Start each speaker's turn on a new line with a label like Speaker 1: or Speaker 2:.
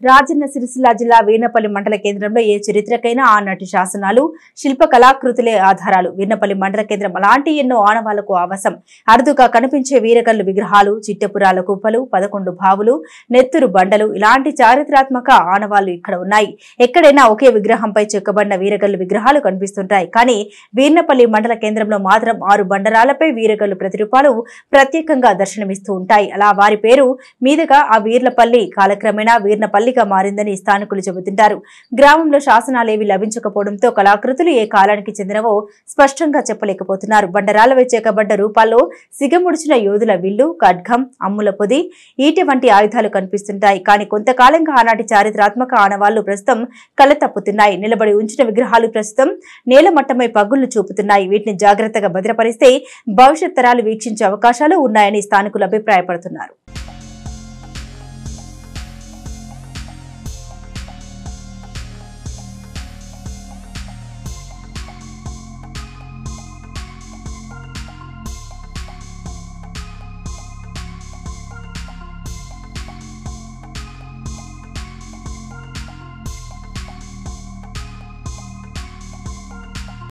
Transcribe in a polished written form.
Speaker 1: రాజన్న సిరిసిల్ల జిల్లా వీర్నపల్లి మండల కేంద్రంలో ఏ చరిత్రకైనా ఆనాటి శాసనాలు, శిల్ప కళాకృతులే ఆధారాలు. వీర్నపల్లి మండల కేంద్రం అలాంటి ఎన్నో ఆనవాళ్లకు ఆవాసం. అరుదుగా కనిపించే వీరగల్లు విగ్రహాలు, చిట్టపురాల కుప్పలు, 11 బావులు, నెత్తురు బండలు ఇలాంటి చారిత్రాత్మక ఆనవాళ్లు ఇక్కడ ఉన్నాయి. ఎక్కడైనా ఒకే విగ్రహంపై చెక్కబడిన వీరగల్లు విగ్రహాలు కనిపిస్తుంటాయి. కానీ వీర్నపల్లి మండల కేంద్రంలో మాత్రం 6 బండరాలపై వీరగల్లు ప్రతిరూపాలు ప్రత్యేకంగా దర్శనమిస్తూ ఉంటాయి. అలా వారి పేరు మీదుగా ఆ వీర్లపల్లి కాలక్రమేణా వీర్నపల్లి మారిందని స్థానికులు చెబుతుంటారు. గ్రామంలో శాసనాలేవి లభించకపోవడంతో కళాకృతులు ఏ కాలానికి చెందినవో స్పష్టంగా చెప్పలేకపోతున్నారు. బండరాలపై చెక్కబడ్డ రూపాల్లో సిగముడిచిన యోధుల విల్లు, ఖడ్గం, అమ్ముల పొది, ఈటె వంటి ఆయుధాలు కనిపిస్తుంటాయి. కానీ కొంతకాలంగా ఆనాటి చారిత్రాత్మక ఆనవాళ్లు ప్రస్తుతం కళ్ళతప్పుతున్నాయి. నిలబడి ఉంచిన విగ్రహాలు ప్రస్తుతం నేలమట్టమై పగుళ్లు చూపుతున్నాయి. వీటిని జాగ్రత్తగా భద్రపరిస్తే భవిష్యత్ తరాలు వీక్షించే అవకాశాలు ఉన్నాయని స్థానికులు అభిప్రాయపడుతున్నారు.